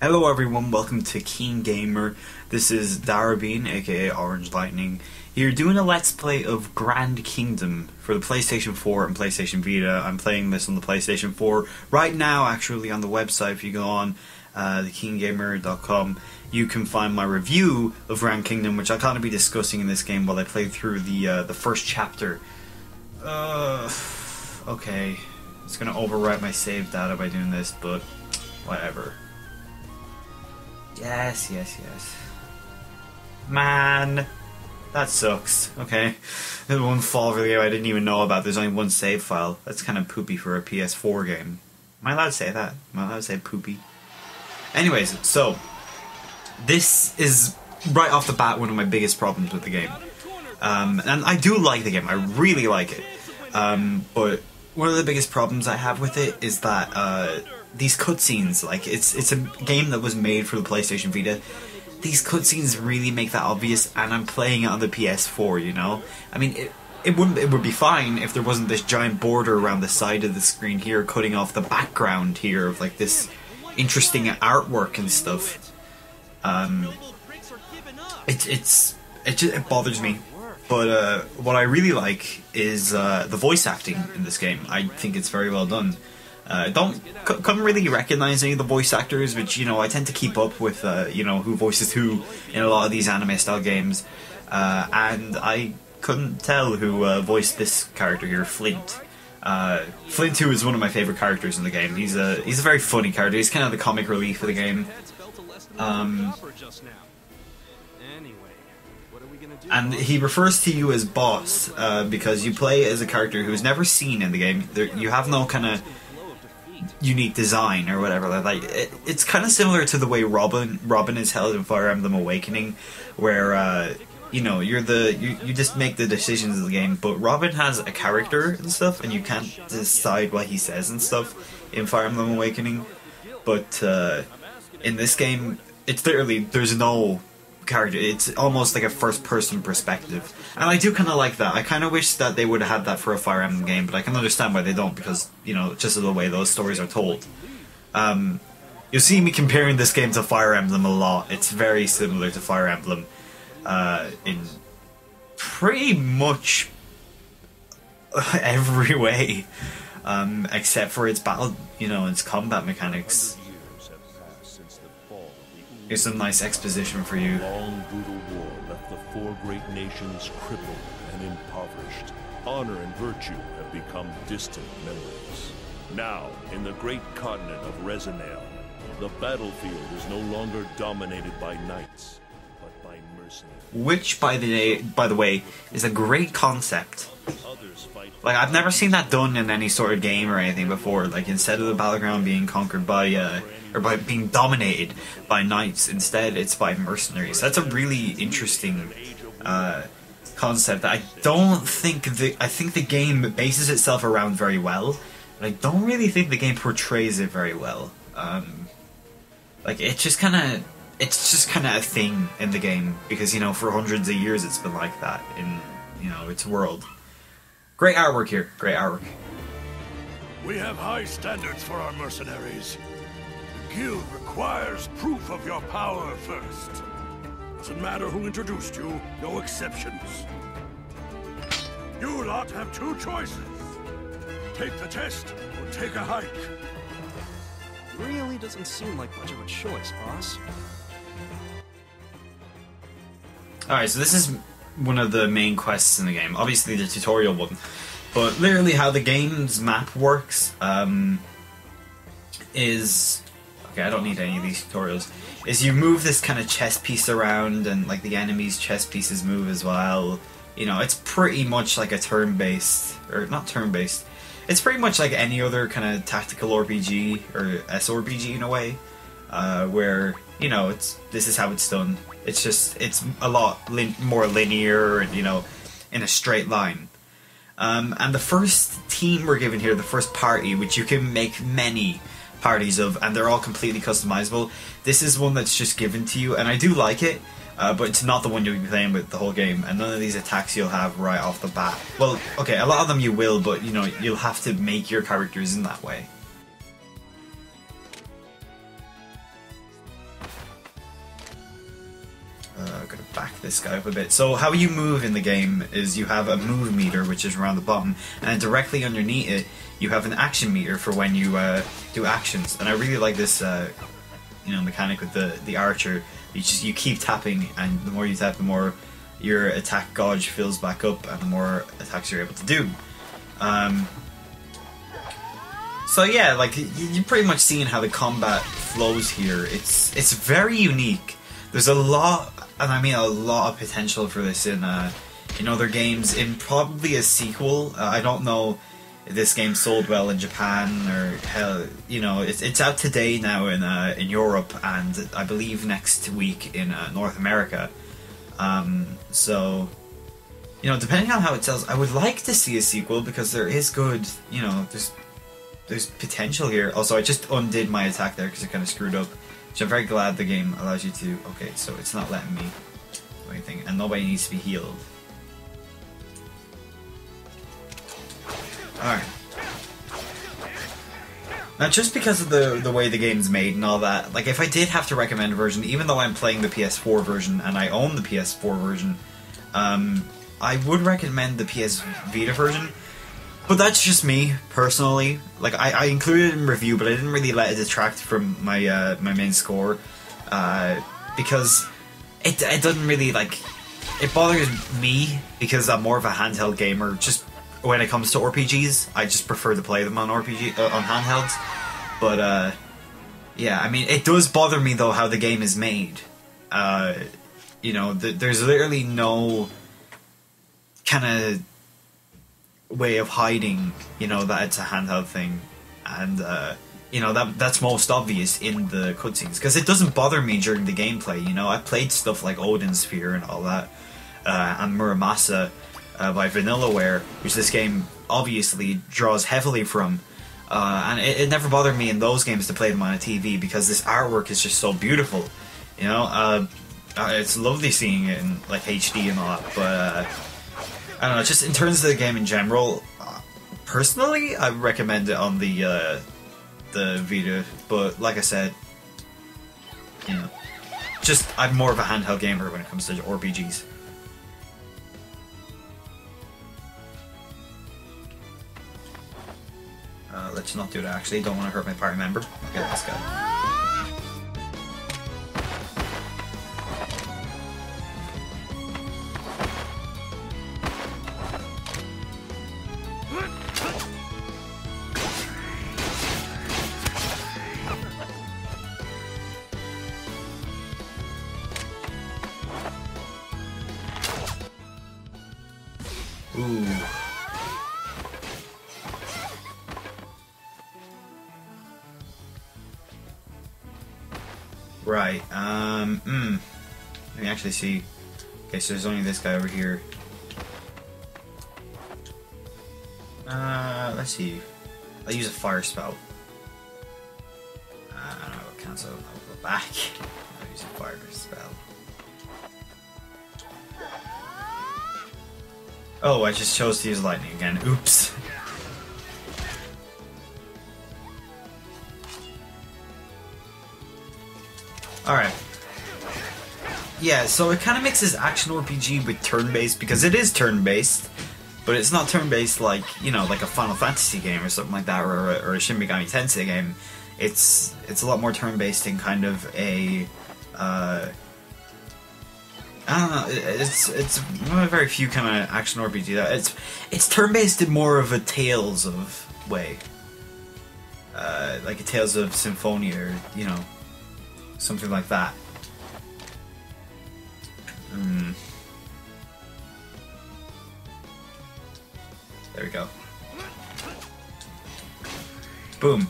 Hello everyone, welcome to KeenGamer. This is Darabin, aka Orange Lightning, here doing a Let's Play of Grand Kingdom for the PlayStation 4 and PlayStation Vita. I'm playing this on the PlayStation 4 right now, actually, on the website. If you go on thekeengamer.com, you can find my review of Grand Kingdom, which I'll kind of be discussing in this game while I play through the first chapter. Okay, it's gonna overwrite my save data by doing this, but whatever. Yes. Man, that sucks. Okay, there's one fall for the game I didn't even know about. There's only one save file. That's kind of poopy for a PS4 game. Am I allowed to say that? Am I allowed to say poopy? Anyways, so this is right off the bat one of my biggest problems with the game. And I do like the game. I really like it. But one of the biggest problems I have with it is that these cutscenes, like it's a game that was made for the PlayStation Vita. These cutscenes really make that obvious, and I'm playing it on the PS4. You know, I mean, it would be fine if there wasn't this giant border around the side of the screen here, cutting off the background here of like this interesting artwork and stuff. It bothers me. But what I really like is the voice acting in this game. I think it's very well done. Couldn't really recognize any of the voice actors, which, you know, I tend to keep up with, you know, who voices who in a lot of these anime-style games. And I couldn't tell who voiced this character here, Flint. Flint, who is one of my favourite characters in the game. He's a very funny character. He's kind of the comic relief of the game. And he refers to you as boss, because you play as a character who's never seen in the game. You have no kind of unique design or whatever. Like it's kind of similar to the way Robin is held in Fire Emblem Awakening, where you know, you just make the decisions of the game, but Robin has a character and stuff, and you can't decide what he says and stuff in Fire Emblem Awakening. But in this game, it's literally, there's no character. It's almost like a first-person perspective, and I do kind of like that. I kind of wish that they would have had that for a Fire Emblem game, but I can understand why they don't, because, you know, just of the way those stories are told. You'll see me comparing this game to Fire Emblem a lot. It's very similar to Fire Emblem in pretty much every way, except for its battle, you know, its combat mechanics. Here's some nice exposition for you. Long brutal war left the four great nations crippled and impoverished. Honor and virtue have become distant memories. Now, in the great continent of Resinale, the battlefield is no longer dominated by knights, but by mercenaries. Which, by the way, is a great concept. Like, I've never seen that done in any sort of game or anything before. Like, instead of the battleground being conquered by, or by being dominated by knights, instead it's by mercenaries. That's a really interesting concept. I think the game bases itself around very well, but I don't really think the game portrays it very well. Like, it's just kind of a thing in the game, because, you know, for hundreds of years it's been like that in, you know, its world. Great artwork here. Great artwork. We have high standards for our mercenaries. The guild requires proof of your power first. Doesn't matter who introduced you, no exceptions. You lot have two choices. Take the test or take a hike. Really doesn't seem like much of a choice, boss. Alright, so this is one of the main quests in the game. Obviously the tutorial one. But literally how the game's map works is... Okay, I don't need any of these tutorials. Is you move this kind of chess piece around, and like the enemy's chess pieces move as well. You know, it's pretty much like a turn-based... Or not turn-based. It's pretty much like any other kind of tactical RPG or SRPG in a way. Where, you know, this is how it's done. It's just, it's a lot more linear and, you know, in a straight line. And the first team we're given here, the first party, which you can make many parties of, and they're all completely customizable. This is one that's just given to you, and I do like it, but it's not the one you'll be playing with the whole game, and none of these attacks you'll have right off the bat. Well, okay, a lot of them you will, but, you know, you'll have to make your characters in that way. this guy up a bit. So how you move in the game is you have a move meter, which is around the bottom, and directly underneath it you have an action meter for when you do actions. And I really like this mechanic with the archer. You keep tapping, and the more you tap, the more your attack gauge fills back up, and the more attacks you're able to do. So yeah, like you're pretty much seeing how the combat flows here. It's very unique. There's a lot, and I mean a lot of potential for this in other games. In probably a sequel. I don't know if this game sold well in Japan or hell, it's out today now in Europe, and I believe next week in North America. So depending on how it sells, I would like to see a sequel because there is good. There's potential here. Also, I just undid my attack there because it kind of screwed up. Which I'm very glad the game allows you to... Okay, so it's not letting me do anything. And nobody needs to be healed. Alright. Now, just because of the way the game's made and all that, like, if I did have to recommend a version, even though I'm playing the PS4 version and I own the PS4 version, I would recommend the PS Vita version. But that's just me, personally. Like, I included it in review, but I didn't really let it detract from my my main score. Because it doesn't really, like... It bothers me because I'm more of a handheld gamer. Just when it comes to RPGs, I just prefer to play them on on handhelds. But, yeah, I mean, it does bother me, though, how the game is made. There's literally no kind of way of hiding, that it's a handheld thing, and that's most obvious in the cutscenes because it doesn't bother me during the gameplay. I played stuff like Odin Sphere and all that, and Muramasa by Vanillaware, which this game obviously draws heavily from, and it never bothered me in those games to play them on a TV because this artwork is just so beautiful. It's lovely seeing it in like HD and all that, but I don't know, just in terms of the game in general, personally, I recommend it on the Vita, but like I said, just I'm more of a handheld gamer when it comes to RPGs. Let's not do that, actually, don't want to hurt my party member. Okay, this guy. Ooh. Right, let me actually see. Okay, so there's only this guy over here. Let's see. I'll use a fire spell. I don't know, I'll cancel. I'll go back. I'll use a fire spell. Oh, I just chose to use lightning again. Oops. Alright. Yeah, so it kind of mixes action RPG with turn-based, because it is turn-based, but it's not turn-based like, like a Final Fantasy game or something like that, or a Shin Megami Tensei game. It's a lot more turn-based in kind of a, I don't know, it's one of the very few kind of action RPG that it's turn-based in more of a Tales of way. Like a Tales of Symphonia, or, something like that. There we go. Boom.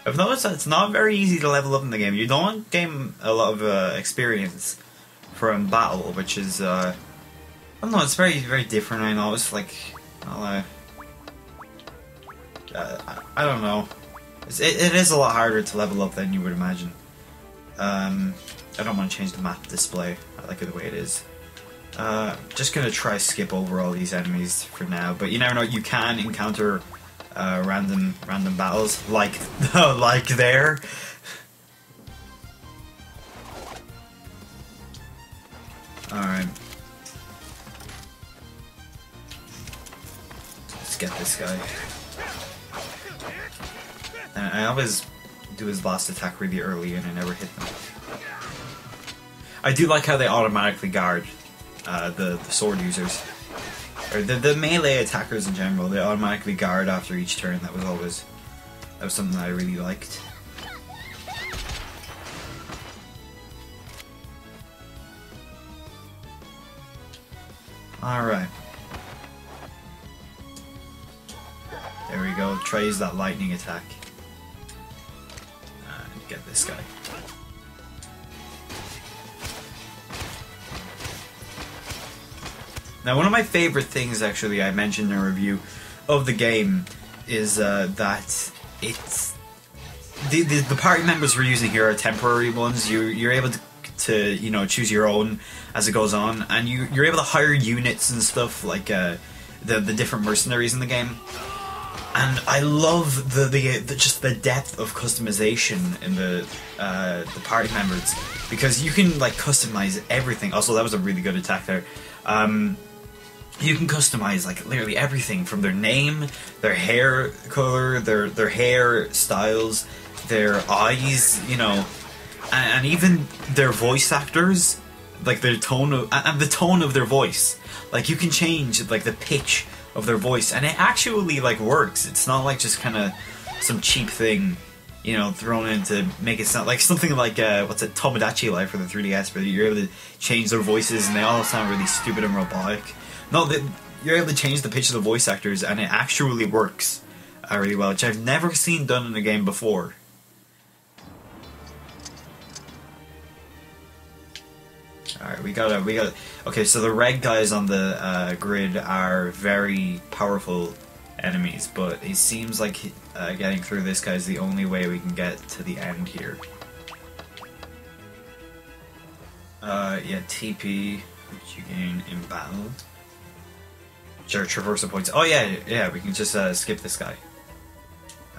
I've noticed that it's not very easy to level up in the game. You don't gain a lot of experience from battle, which is, I don't know, it's very, very different. I know, it's like, I don't know. It is a lot harder to level up than you would imagine. I don't want to change the map display. I like it the way it is. Just gonna try skip over all these enemies for now, but you never know, you can encounter random battles, like like there. All right, let's get this guy. And I always do his last attack really early, and I never hit them. I do like how they automatically guard the sword users. Or the melee attackers in general, they automatically guard after each turn. That was something that I really liked. Alright. There we go, try use that lightning attack. And get this guy. Now, one of my favorite things, actually, I mentioned in a review of the game is that it's the party members we're using here are temporary ones. You're able to you know, choose your own as it goes on, and you're able to hire units and stuff like the different mercenaries in the game. And I love the just the depth of customization in the party members, because you can like customize everything. Also, that was a really good attack there. You can customize like literally everything from their name, their hair color, their hair styles, their eyes, you know, and even their voice actors, like their tone of and the tone of their voice. Like you can change like the pitch of their voice, and it actually like works. It's not like just kind of some cheap thing, you know, thrown in to make it sound like something like what's it, Tomodachi Life for the 3DS, where you're able to change their voices and they all sound really stupid and robotic. No, you're able to change the pitch of the voice actors, and it actually works really well, which I've never seen done in a game before. Alright, we got okay, so the red guys on the grid are very powerful enemies, but it seems like getting through this guy is the only way we can get to the end here. Yeah, TP, which you gain in battle. Sure, traversal points. Oh yeah, we can just skip this guy.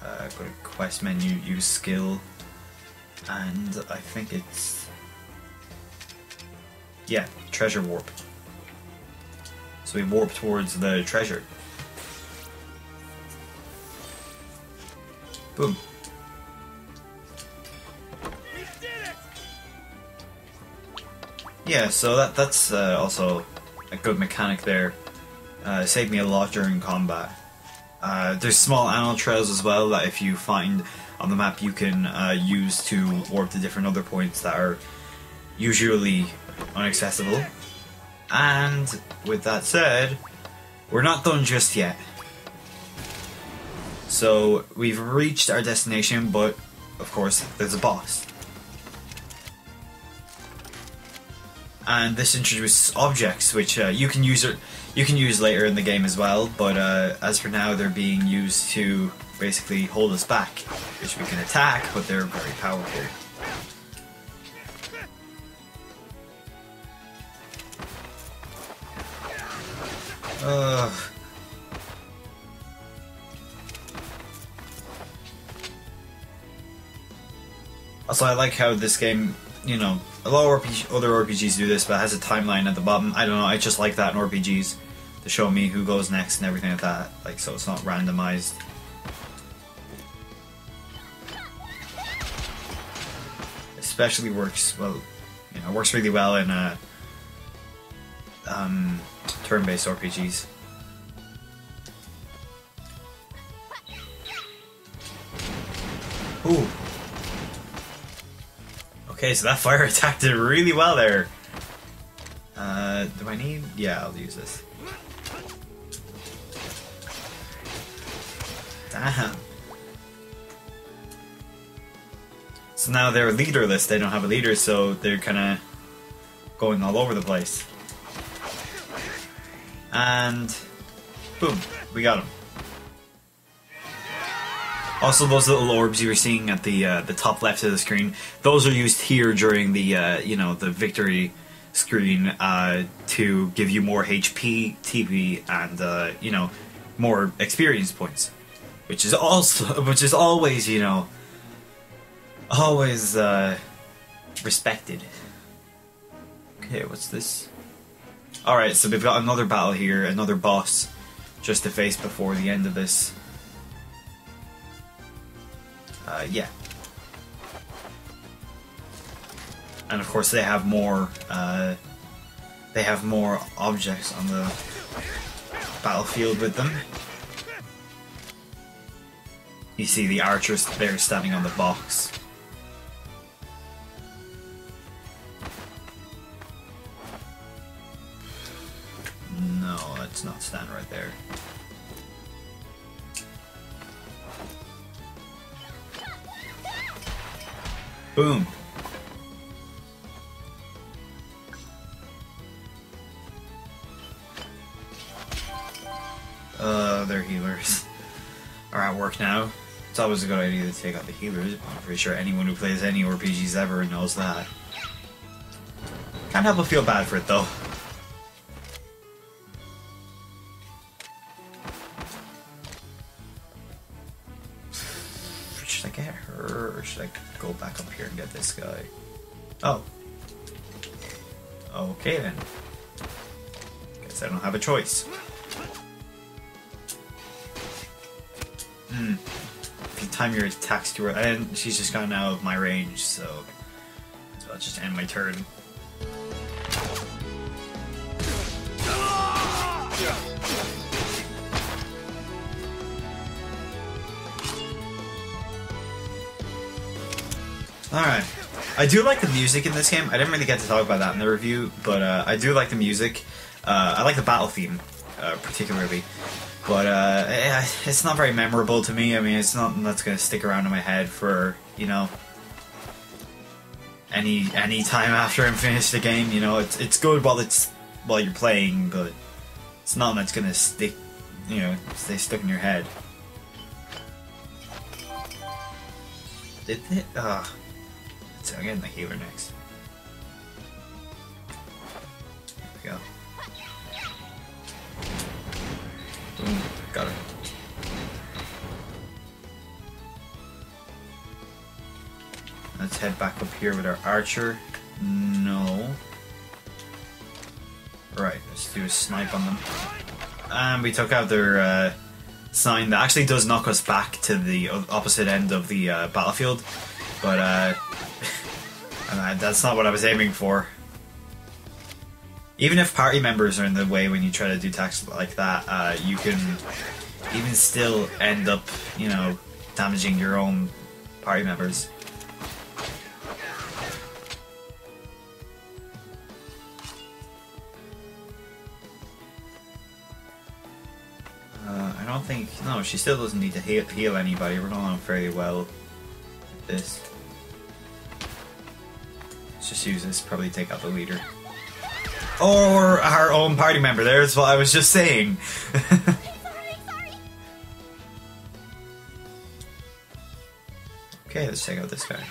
Go to quest menu, use skill, and I think it's... yeah, treasure warp. So we warp towards the treasure. Boom. Yeah, so that's also a good mechanic there. Saved me a lot during combat. There's small animal trails as well that if you find on the map you can use to warp to different other points that are usually inaccessible. And with that said, we're not done just yet. So we've reached our destination, but of course there's a boss. And this introduces objects which you can use later in the game as well, but as for now they're being used to basically hold us back, which we can attack, but they're very powerful. Also, I like how this game, you know, a lot of other RPGs do this, but it has a timeline at the bottom. I don't know, I just like that in RPGs, to show me who goes next and everything like that, like, so it's not randomized. Especially works, well, you know, works really well in turn-based RPGs. Ooh. Okay, so that fire attack did really well there. Do I need? Yeah, I'll use this. Damn. So now they're leaderless, they don't have a leader, so they're kinda going all over the place. And boom, we got him. Also, those little orbs you were seeing at the top left of the screen, those are used here during the you know, the victory screen to give you more HP, TP, and you know, more experience points. which is always, you know, always respected. Okay, what's this? Alright, so we've got another battle here, another boss just to face before the end of this. Yeah. And of course they have more objects on the battlefield with them. You see the archers there standing on the box. No, let's not stand right there. Boom. They're healers. Are at work now. It's always a good idea to take out the healers. I'm pretty sure anyone who plays any RPGs ever knows that. Can't help but feel bad for it though. Should I get her, or should I go back up here and get this guy? Oh. Okay then. Guess I don't have a choice. If you time your attacks to her, and she's just gotten out of my range, so I'll just end my turn. Alright. I do like the music in this game. I didn't really get to talk about that in the review, but I do like the music. I like the battle theme, particularly. But it's not very memorable to me. I mean, it's not that's going to stick around in my head for, you know, any time after I'm finished the game. You know, it's good while you're playing, but it's not that's going to stick, you know, stay stuck in your head. Did it? So I'm getting the healer next. There we go. Boom, got it. Let's head back up here with our archer. No. Right, let's do a snipe on them. And we took out their sign that actually does knock us back to the opposite end of the battlefield. But that's not what I was aiming for. Even if party members are in the way when you try to do attacks like that, you can even still end up, you know, damaging your own party members. I don't think... No, she still doesn't need to heal anybody. We're going on fairly well with this. Let's just use this, probably take out the leader. Or our own party member, there's what I was just saying. Okay, let's check out this guy.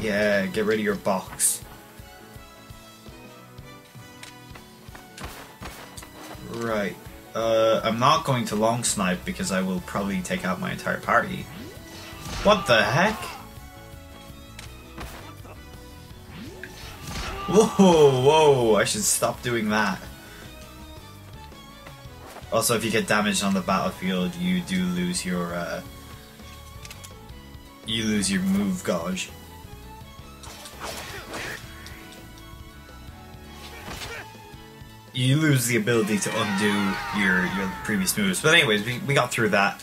Yeah, get rid of your box. Right. I'm not going to long snipe because I will probably take out my entire party. What the heck? Whoa, whoa, I should stop doing that. Also, if you get damaged on the battlefield, you do lose your, move gauge. You lose the ability to undo your previous moves. But anyways, we got through that.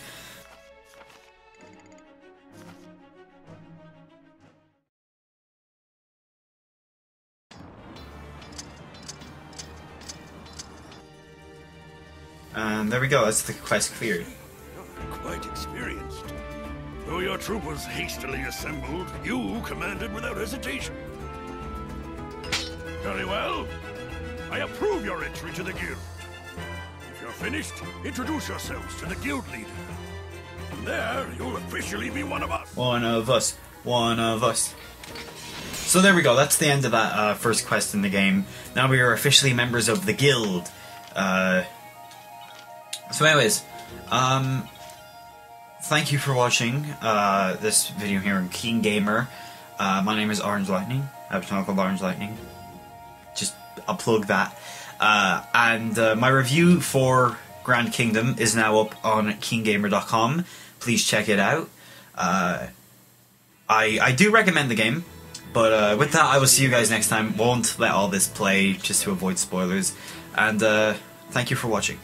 And there we go, that's the quest cleared. You're quite experienced. Though your troop was hastily assembled, you commanded without hesitation. Very well. I approve your entry to the guild. If you're finished, introduce yourselves to the guild leader. From there, you'll officially be one of us. One of us. One of us. So there we go, that's the end of that first quest in the game. Now we are officially members of the guild. So anyways, thank you for watching this video here on KeenGamer. My name is Orange Lightning. I have a channel called Orange Lightning. Just, I'll plug that. And my review for Grand Kingdom is now up on KeenGamer.com. Please check it out. I do recommend the game, but with that, I will see you guys next time. Won't let all this play just to avoid spoilers. And thank you for watching.